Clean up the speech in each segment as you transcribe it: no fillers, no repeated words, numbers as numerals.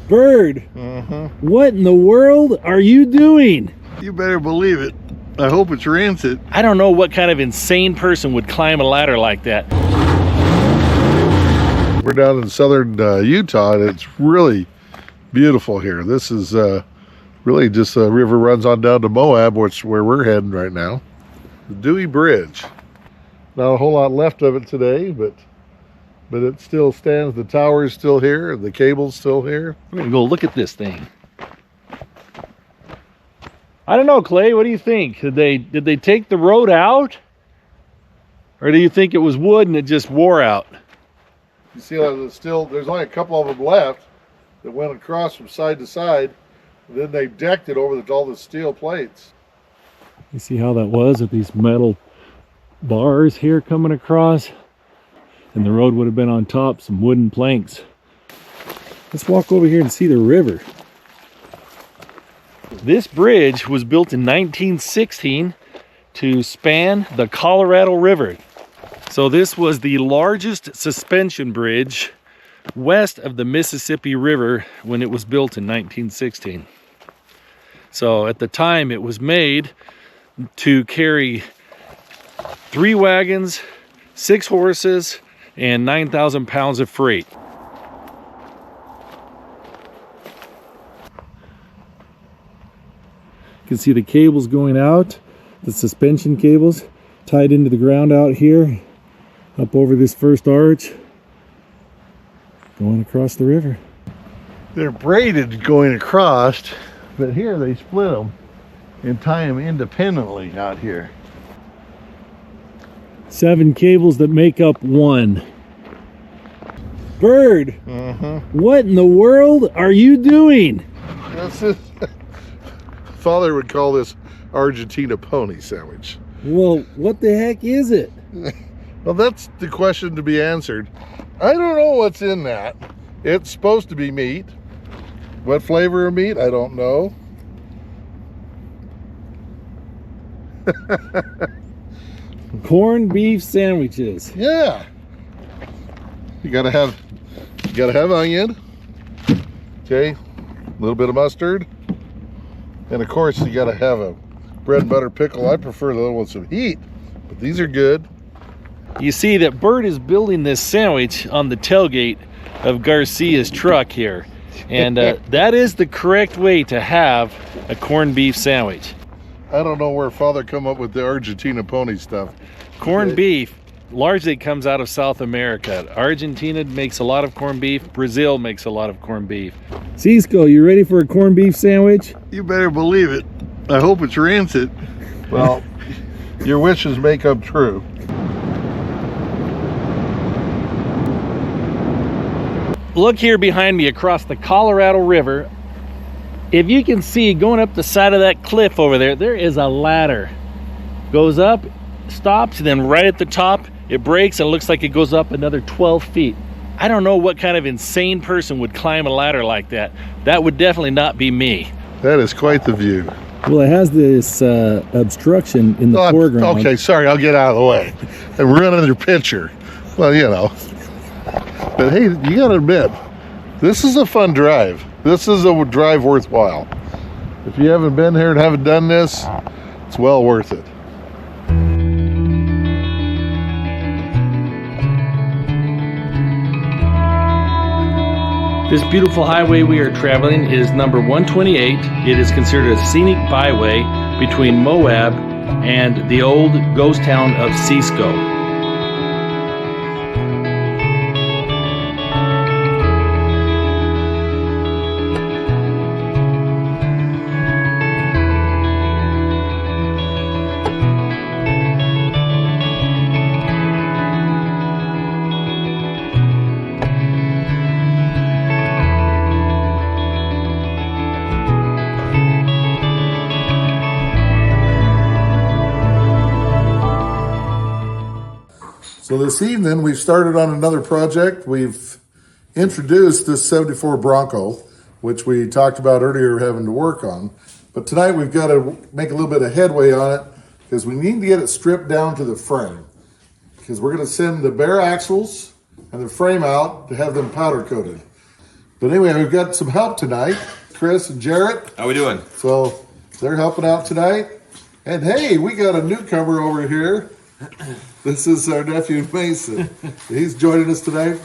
Bird, what in the world are you doing? You better believe it. I hope it's rancid. I don't know what kind of insane person would climb a ladder like that. We're down in southern Utah, and it's really beautiful here. This is really just a river runs on down to Moab, which is where we're heading right now. The Dewy Bridge. Not a whole lot left of it today, but it still stands. The tower is still here, and the cable's still here. We're gonna go look at this thing. I don't know, Clay, what do you think? Did they take the road out? Or do you think it was wood and it just wore out? You see how there's only a couple of them left that went across from side to side. And then they decked it over all the steel plates. You see how that was with these metal bars here coming across? And the road would have been on top, some wooden planks. Let's walk over here and see the river. This bridge was built in 1916 to span the Colorado River. So this was the largest suspension bridge west of the Mississippi River when it was built in 1916. So at the time it was made to carry 3 wagons, 6 horses, and 9,000 pounds of freight. You can see the cables going out, the suspension cables tied into the ground out here, up over this first arch, going across the river. They're braided going across, but here they split them and tie them independently out here. 7 cables that make up one. Bird, what in the world are you doing? That's it. Father would call this Argentina pony sandwich. Well, what the heck is it? Well, that's the question to be answered. I don't know what's in that. It's supposed to be meat. What flavor of meat? I don't know. Corned beef sandwiches. Yeah. You gotta have onion. Okay. A little bit of mustard. And of course you gotta have a bread and butter pickle. I prefer the one with some heat, but these are good. You see that Bert is building this sandwich on the tailgate of Garcia's truck here. And that is the correct way to have a corned beef sandwich. I don't know where Father come up with the Argentina pony stuff. Corned beef largely comes out of South America. Argentina makes a lot of corned beef. Brazil makes a lot of corned beef. Cisco, you ready for a corned beef sandwich? You better believe it. I hope it's rancid. Well, your wishes may come true. Look here behind me across the Colorado River. If you can see going up the side of that cliff over there, there is a ladder. Goes up, stops, and then right at the top, it breaks and it looks like it goes up another 12 feet. I don't know what kind of insane person would climb a ladder like that. That would definitely not be me. That is quite the view. Well, it has this obstruction in the foreground. Okay, sorry, I'll get out of the way. And we're another picture. Well, you know. But hey, you gotta admit, this is a fun drive. This is a drive worthwhile. If you haven't been here and haven't done this, it's well worth it. This beautiful highway we are traveling is number 128. It is considered a scenic byway between Moab and the old ghost town of Cisco. So this evening we've started on another project. We've introduced this 74 Bronco, which we talked about earlier having to work on. But tonight we've got to make a little bit of headway on it because we need to get it stripped down to the frame. Because we're going to send the bare axles and the frame out to have them powder coated. But anyway, we've got some help tonight. Chris and Jarrett. How we doing? So they're helping out tonight. And hey, we got a newcomer over here. This is our nephew Mason. He's joining us tonight.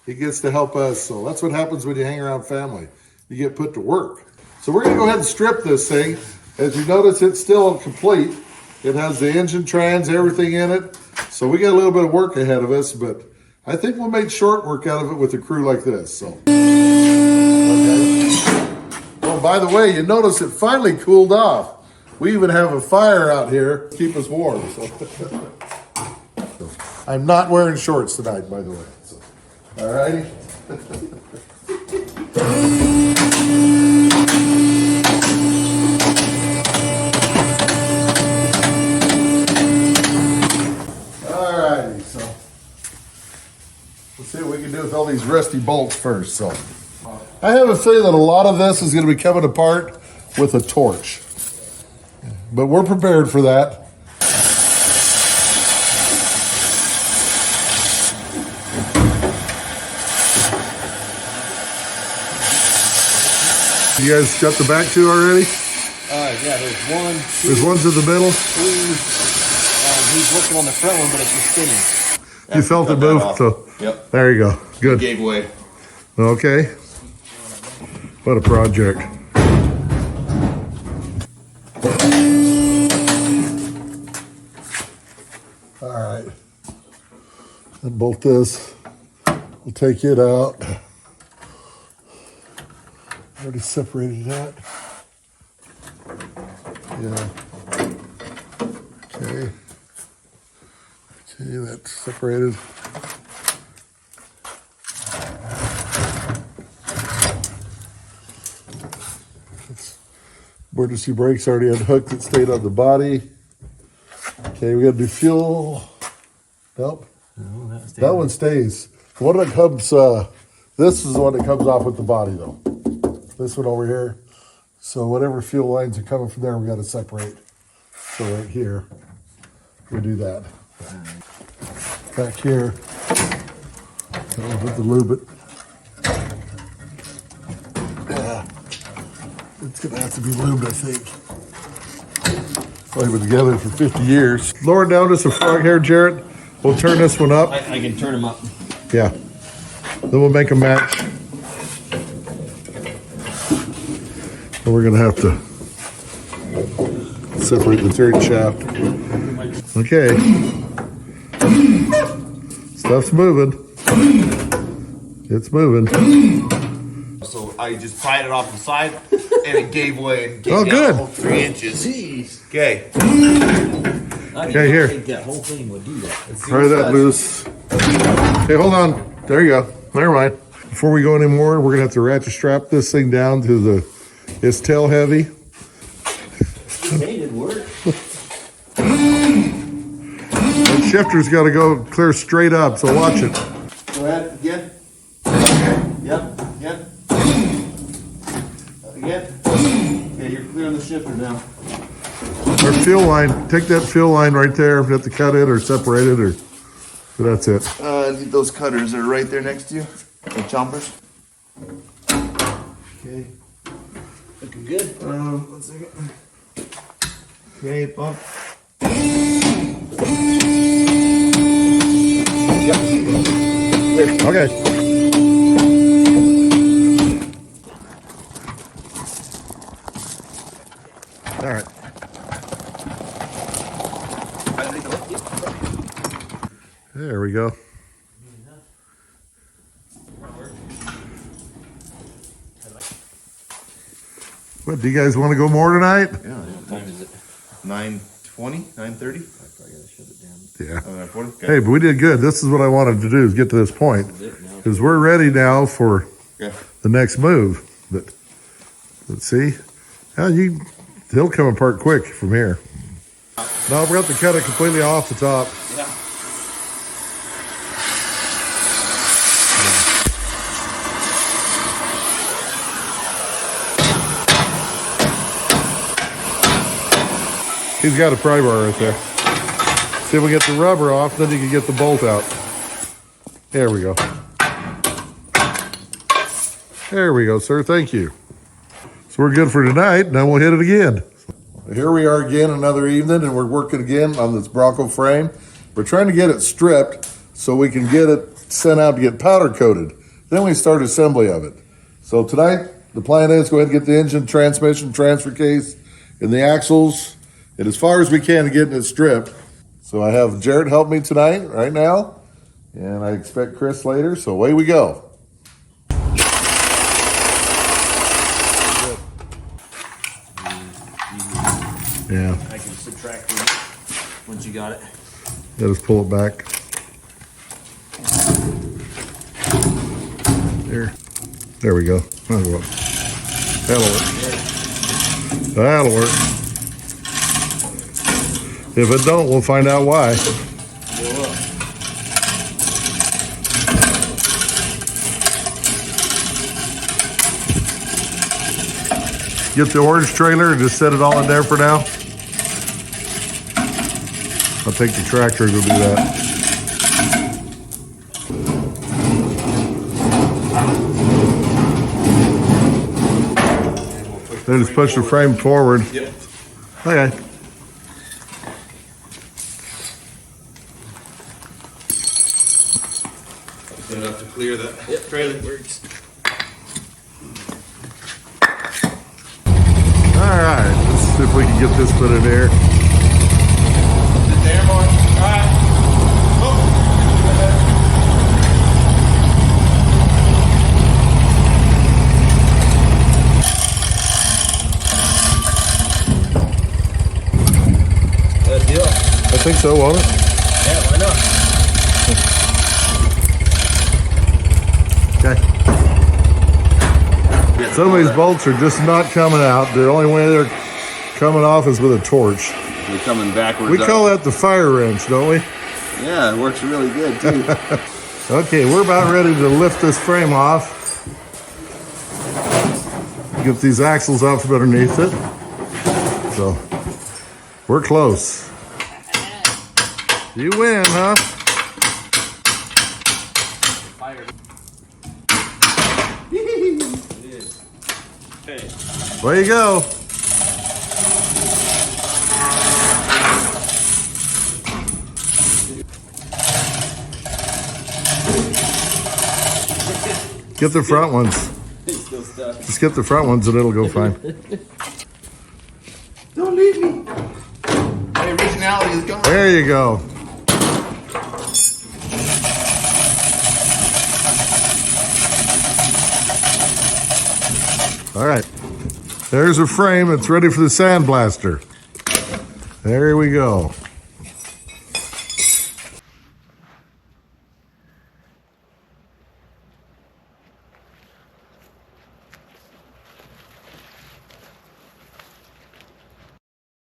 He gets to help us. So that's what happens when you hang around family. You get put to work. So we're going to go ahead and strip this thing. As you notice, it's still incomplete. It has the engine, trans, everything in it. So we got a little bit of work ahead of us, but I think we'll make short work out of it with a crew like this. So, okay. Oh, by the way, you notice it finally cooled off. We even have a fire out here to keep us warm. So. I'm not wearing shorts tonight, by the way. So. All righty. So let's see what we can do with all these rusty bolts first. So I have a feeling that a lot of this is going to be coming apart with a torch, but we're prepared for that. You guys got the back two already? Yeah, there's one, two, There's ones in the middle. three. He's working on the front one, but it's just spinning. You felt it move, so Yep. there you go. Good. Gave way. Okay. What a project. All right. And bolt this. We'll take it out. Already separated that. Yeah. Okay. Okay, that's separated. Emergency brakes already unhooked. It stayed on the body. Okay, we got to do fuel. Nope. No, That one stays. The one that comes, this is the one that comes off with the body though. This one over here. So whatever fuel lines are coming from there, we got to separate. So right here, we do that. Back here, I'll put the lube it. Yeah, it's gonna have to be lubed, I think. Probably been together for 50 years. Lower down just a frog hair, Jarrett. We'll turn this one up. I can turn them up. Yeah. Then we'll make a match. And we're gonna have to separate the third shaft. Okay. Stuff's moving. It's moving. So I just pried it off the side, and it gave way and gave Oh, down good. a whole 3 inches. Jeez. Okay. Okay, here. I think that whole thing would do that. Pry that loose. Okay, hold on. There you go. Never mind. Before we go anymore, we're gonna have to ratchet strap this thing down to the, it's tail heavy. Painted work. The shifter's gotta go clear straight up, so watch it. Go ahead again. Yep. Again. Okay, you're clear on the shifter now. Our fuel line, take that fuel line right there, if you have to cut it or separate it, or, but that's it. Those cutters are right there next to you. The chompers. Okay. Looking good. 1 second. Okay, bump. Okay. All right. There we go. What, do you guys want to go more tonight? Yeah. What time is it? 9:20, 9:30. Yeah. 9:40. Okay. Hey, but we did good. This is what I wanted to do, is get to this point. Because we're ready now for Okay. the next move. But let's see. He'll come apart quick from here. No, we're going to have to cut it completely off the top. Yeah. He's got a pry bar right there. See if we get the rubber off, then you can get the bolt out. There we go. There we go, sir. Thank you. So we're good for tonight. Now we'll hit it again. Here we are again, another evening, and we're working again on this Bronco frame. We're trying to get it stripped so we can get it sent out to get powder coated. Then we start assembly of it. So tonight, the plan is go ahead and get the engine, transmission, transfer case, and the axles, and as far as we can to getting it stripped. So I have Jarrett help me tonight, right now, and I expect Chris later, so away we go. Yeah. I can subtract it once you got it. Yeah, just pull it back. There we go. That'll work. That'll work. If it don't, we'll find out why. Get the orange trailer and just set it all in there for now. I'll take the tractor to do that. Then just push the frame forward. Yep. Okay. Good enough to clear that trailer. Works. All right, let's see if we can get this put in there. Sit there, boy. All right. Good deal. I think so, won't it? Yeah, why not? Okay. Some of these bolts are just not coming out. The only way they're coming off is with a torch. They're coming backwards. We call that the fire wrench, don't we? Yeah, it works really good too. Okay, we're about ready to lift this frame off. Get these axles off from underneath it. So, we're close. You win, huh? Way you go. Get the front ones. Just get the front ones and it'll go fine. Don't leave me. My originality is gone. There you go. All right. There's a frame that's ready for the sandblaster. There we go.